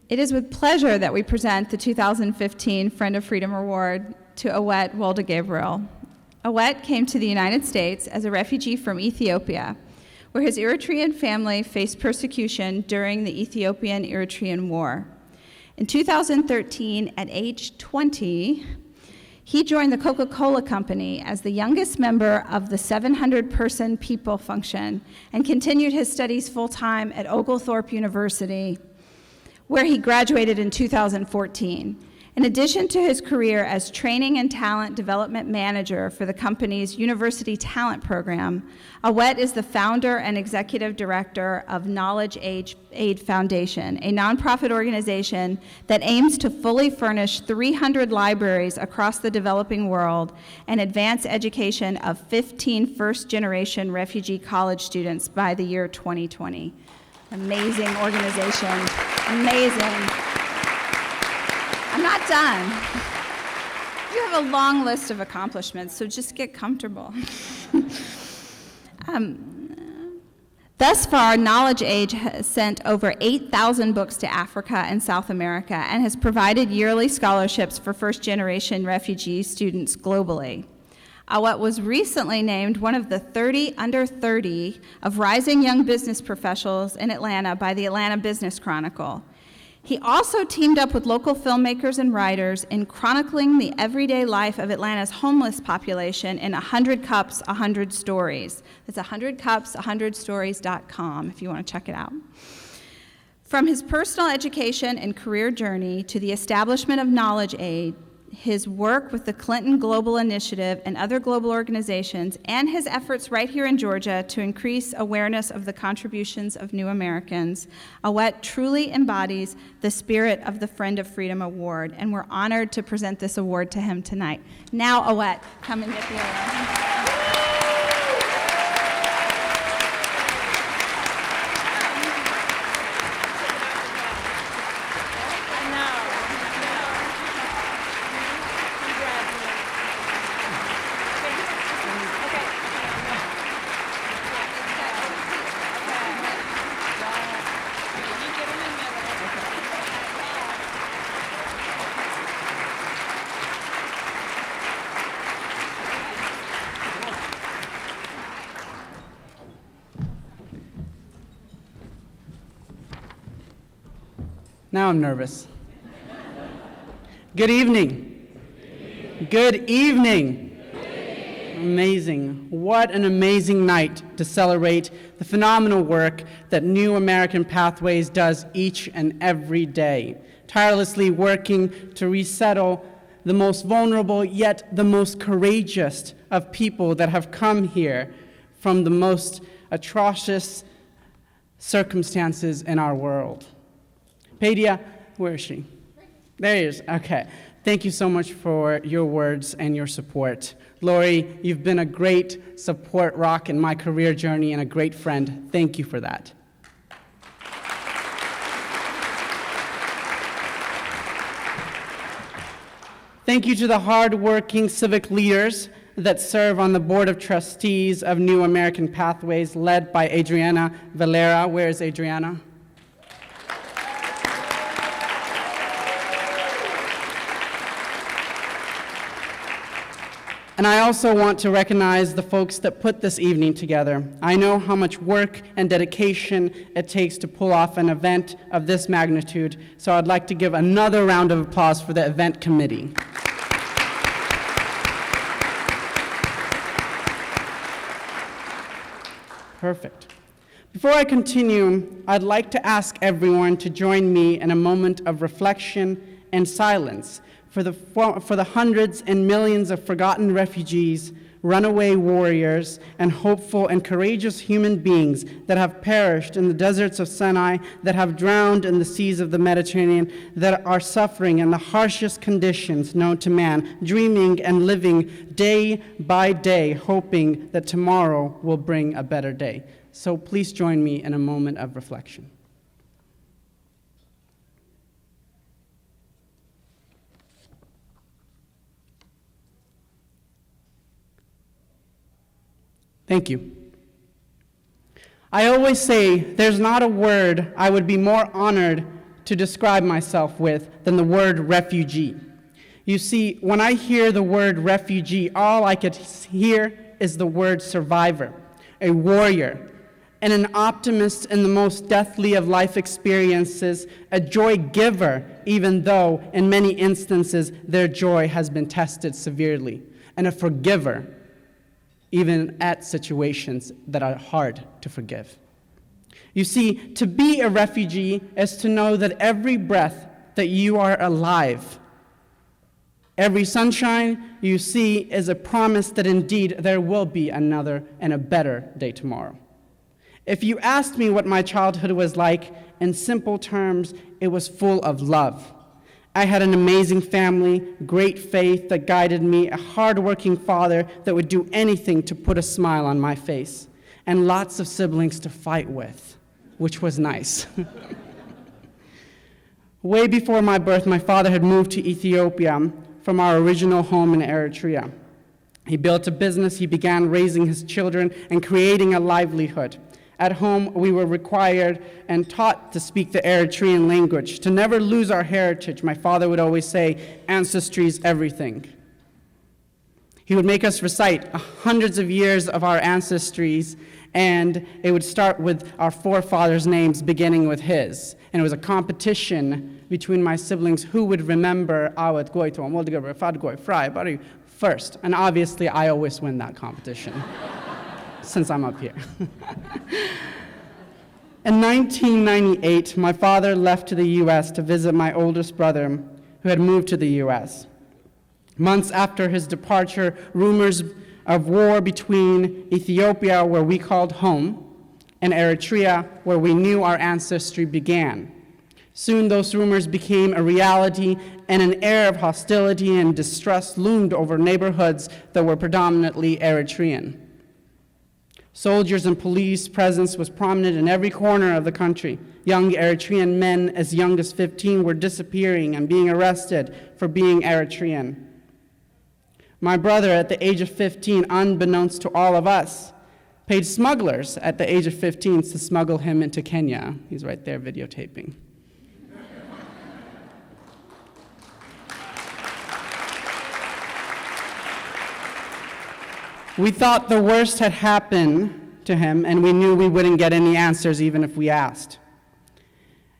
It is with pleasure that we present the 2015 Friend of Freedom Award to Awet Woldegebriel. Awet came to the United States as a refugee from Ethiopia, where his Eritrean family faced persecution during the Ethiopian-Eritrean War. In 2013, at age 20, he joined the Coca-Cola company as the youngest member of the 700-person people function and continued his studies full-time at Oglethorpe University, where he graduated in 2014. In addition to his career as training and talent development manager for the company's University Talent Program, Awet is the founder and executive director of Knowledge Aid Foundation, a nonprofit organization that aims to fully furnish 300 libraries across the developing world and advance education of 15 first-generation refugee college students by the year 2020. Amazing organization, amazing. I'm not done. You have a long list of accomplishments, so just get comfortable. Thus far, Knowledge Aid has sent over 8,000 books to Africa and South America and has provided yearly scholarships for first-generation refugee students globally. Awet was recently named one of the 30 under 30 of rising young business professionals in Atlanta by the Atlanta Business Chronicle. He also teamed up with local filmmakers and writers in chronicling the everyday life of Atlanta's homeless population in 100 Cups, 100 Stories. That's 100cups100stories.com if you want to check it out. From his personal education and career journey to the establishment of Knowledge Aid, his work with the Clinton Global Initiative and other global organizations, and his efforts right here in Georgia to increase awareness of the contributions of new Americans, Awet truly embodies the spirit of the Friend of Freedom Award, and we're honored to present this award to him tonight. Now, Awet, come and get the award. Now I'm nervous. Good evening. Good evening. Amazing. What an amazing night to celebrate the phenomenal work that New American Pathways does each and every day, tirelessly working to resettle the most vulnerable yet the most courageous of people that have come here from the most atrocious circumstances in our world. Padia, where is she? There he is. Okay. Thank you so much for your words and your support. Lori, you've been a great support rock in my career journey and a great friend. Thank you for that. Thank you to the hardworking civic leaders that serve on the Board of Trustees of New American Pathways, led by Adriana Valera. Where is Adriana? And I also want to recognize the folks that put this evening together. I know how much work and dedication it takes to pull off an event of this magnitude, so I'd like to give another round of applause for the event committee. Perfect. Before I continue, I'd like to ask everyone to join me in a moment of reflection and silence for the hundreds and millions of forgotten refugees, runaway warriors, and hopeful and courageous human beings that have perished in the deserts of Sinai, that have drowned in the seas of the Mediterranean, that are suffering in the harshest conditions known to man, dreaming and living day by day, hoping that tomorrow will bring a better day. So please join me in a moment of reflection. Thank you. I always say there's not a word I would be more honored to describe myself with than the word refugee. You see, when I hear the word refugee, all I could hear is the word survivor, a warrior, and an optimist in the most deathly of life experiences, a joy giver, even though in many instances their joy has been tested severely, and a forgiver, even at situations that are hard to forgive. You see, to be a refugee is to know that every breath that you are alive, every sunshine you see is a promise that indeed there will be another and a better day tomorrow. If you asked me what my childhood was like, in simple terms, it was full of love. I had an amazing family, great faith that guided me, a hardworking father that would do anything to put a smile on my face, and lots of siblings to fight with, which was nice. Way before my birth, my father had moved to Ethiopia from our original home in Eritrea. He built a business, he began raising his children and creating a livelihood. At home, we were required and taught to speak the Eritrean language, to never lose our heritage. My father would always say, ancestry is everything. He would make us recite hundreds of years of our ancestries, and it would start with our forefathers' names beginning with his. And it was a competition between my siblings who would remember Awet Woldegebriel first. And obviously, I always win that competition. Since I'm up here. In 1998, my father left to the U.S. to visit my oldest brother, who had moved to the U.S. Months after his departure, rumors of war between Ethiopia, where we called home, and Eritrea, where we knew our ancestry began. Soon those rumors became a reality, and an air of hostility and distrust loomed over neighborhoods that were predominantly Eritrean. Soldiers and police presence was prominent in every corner of the country. Young Eritrean men as young as 15 were disappearing and being arrested for being Eritrean. My brother, at the age of 15, unbeknownst to all of us, paid smugglers at the age of 15 to smuggle him into Kenya. He's right there videotaping. We thought the worst had happened to him, and we knew we wouldn't get any answers even if we asked.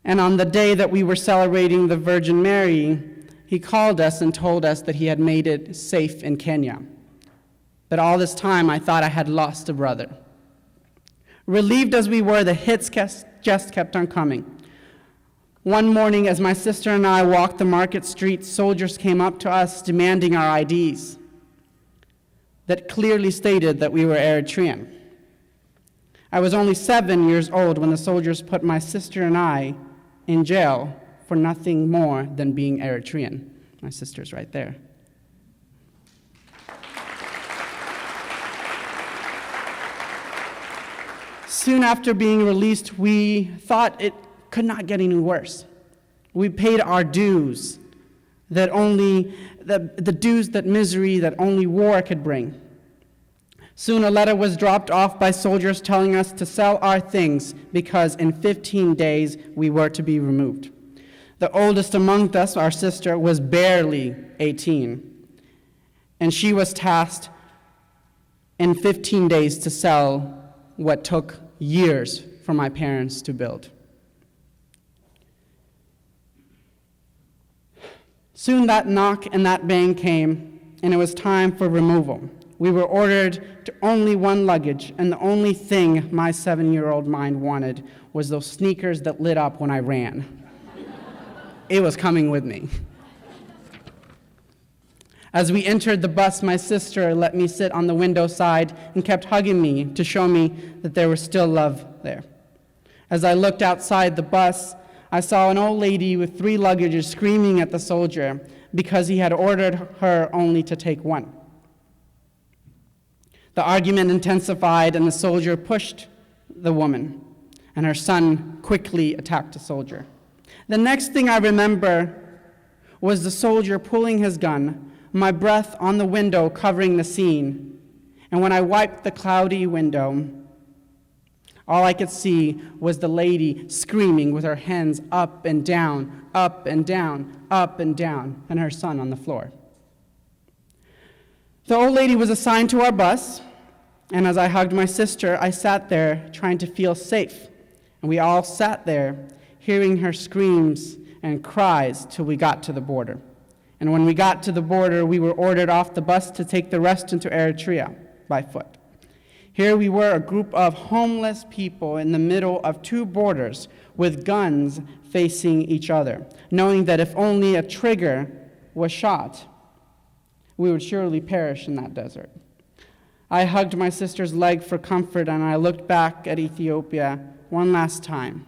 And on the day that we were celebrating the Virgin Mary, he called us and told us that he had made it safe in Kenya. But all this time, I thought I had lost a brother. Relieved as we were, the hits just kept on coming. One morning, as my sister and I walked the market streets, soldiers came up to us demanding our IDs that clearly stated that we were Eritrean. I was only 7 years old when the soldiers put my sister and I in jail for nothing more than being Eritrean. My sister's right there. Soon after being released, we thought it could not get any worse. We paid our dues, the dues that misery, that only war could bring. Soon a letter was dropped off by soldiers telling us to sell our things because in 15 days we were to be removed. The oldest among us, our sister, was barely 18, and she was tasked in 15 days to sell what took years for my parents to build. Soon that knock and that bang came, and it was time for removal. We were ordered to only one luggage, and the only thing my 7-year-old mind wanted was those sneakers that lit up when I ran. It was coming with me. As we entered the bus, my sister let me sit on the window side and kept hugging me to show me that there was still love there. As I looked outside the bus, I saw an old lady with 3 luggages screaming at the soldier because he had ordered her only to take one. The argument intensified, and the soldier pushed the woman, and her son quickly attacked the soldier. The next thing I remember was the soldier pulling his gun, my breath on the window covering the scene, and when I wiped the cloudy window, All I could see was the lady screaming with her hands up and down, up and down, up and down, and her son on the floor. The old lady was assigned to our bus, and as I hugged my sister, I sat there trying to feel safe. And we all sat there, hearing her screams and cries till we got to the border. And when we got to the border, we were ordered off the bus to take the rest into Eritrea by foot. Here we were, a group of homeless people in the middle of two borders with guns facing each other, knowing that if only a trigger was shot, we would surely perish in that desert. I hugged my sister's leg for comfort, and I looked back at Ethiopia one last time.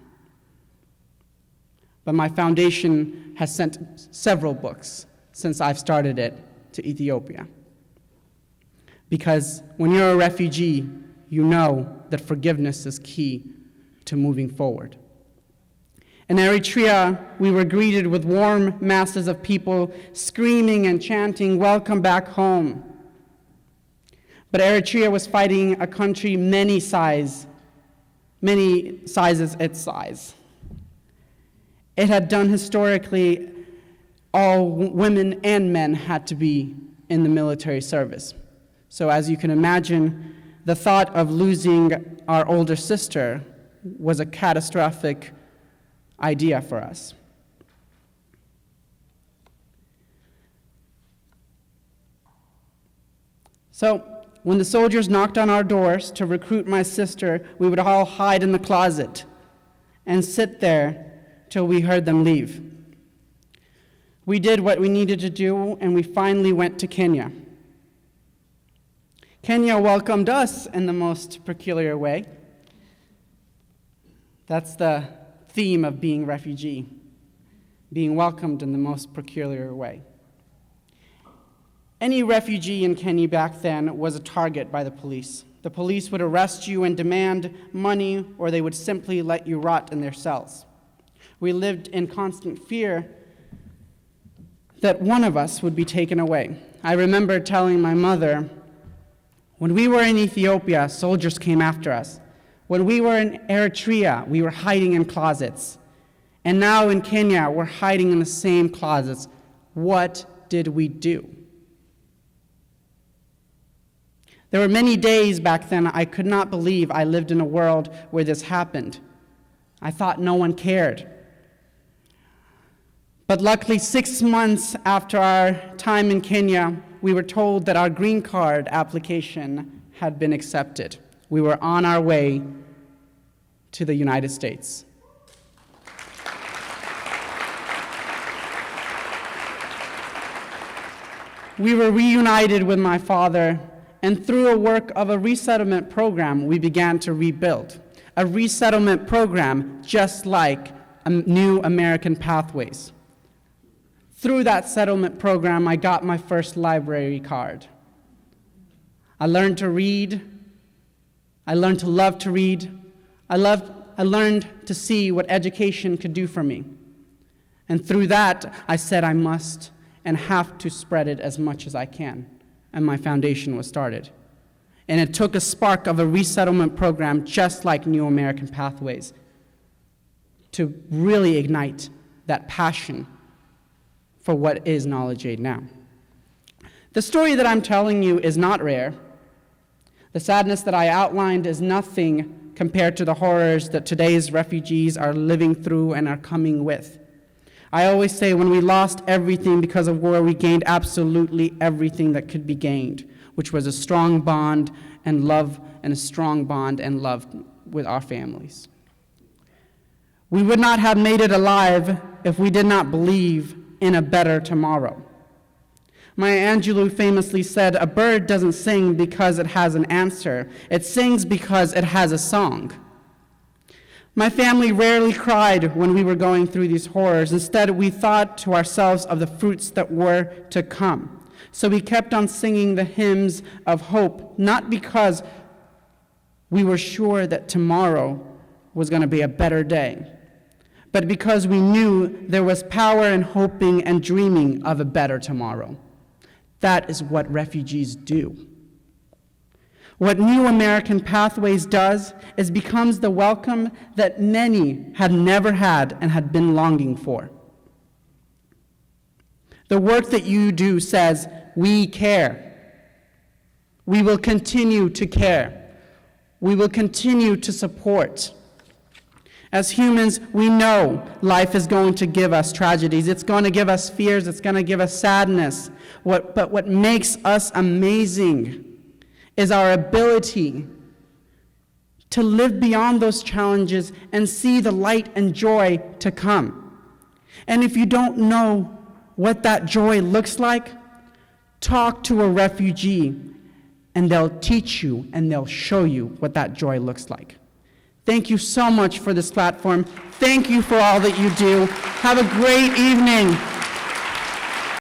But my foundation has sent several books since I've started it to Ethiopia. Because when you're a refugee, you know that forgiveness is key to moving forward. In Eritrea, we were greeted with warm masses of people screaming and chanting, "Welcome back home." But Eritrea was fighting a country many sizes its size. It had done historically, all women and men had to be in the military service. So as you can imagine, the thought of losing our older sister was a catastrophic idea for us. So when the soldiers knocked on our doors to recruit my sister, we would all hide in the closet and sit there till we heard them leave. We did what we needed to do, and we finally went to Kenya. Kenya welcomed us in the most peculiar way. That's the theme of being refugee, being welcomed in the most peculiar way. Any refugee in Kenya back then was a target by the police. The police would arrest you and demand money, or they would simply let you rot in their cells. We lived in constant fear that one of us would be taken away. I remember telling my mother, when we were in Ethiopia, soldiers came after us. When we were in Eritrea, we were hiding in closets. And now in Kenya, we're hiding in the same closets. What did we do? There were many days back then I could not believe I lived in a world where this happened. I thought no one cared. But luckily, 6 months after our time in Kenya, we were told that our green card application had been accepted. We were on our way to the United States. We were reunited with my father, and through a work of a resettlement program, we began to rebuild. A resettlement program just like New American Pathways. Through that settlement program, I got my first library card. I learned to read. I learned to love to read. I learned to see what education could do for me. And through that, I said I must and have to spread it as much as I can. And my foundation was started. And it took a spark of a resettlement program just like New American Pathways to really ignite that passion for what is Knowledge Aid now. The story that I'm telling you is not rare. The sadness that I outlined is nothing compared to the horrors that today's refugees are living through and are coming with. I always say when we lost everything because of war, we gained absolutely everything that could be gained, which was a strong bond and love, and a strong bond and love with our families. We would not have made it alive if we did not believe in a better tomorrow. Maya Angelou famously said, "A bird doesn't sing because it has an answer. It sings because it has a song." My family rarely cried when we were going through these horrors. Instead, we thought to ourselves of the fruits that were to come. So we kept on singing the hymns of hope, not because we were sure that tomorrow was going to be a better day, but because we knew there was power in hoping and dreaming of a better tomorrow. That is what refugees do. What New American Pathways does is becomes the welcome that many had never had and had been longing for. The work that you do says, we care. We will continue to care. We will continue to support. As humans, we know life is going to give us tragedies. It's going to give us fears. It's going to give us sadness. But what makes us amazing is our ability to live beyond those challenges and see the light and joy to come. And if you don't know what that joy looks like, talk to a refugee, and they'll teach you and they'll show you what that joy looks like. Thank you so much for this platform. Thank you for all that you do. Have a great evening.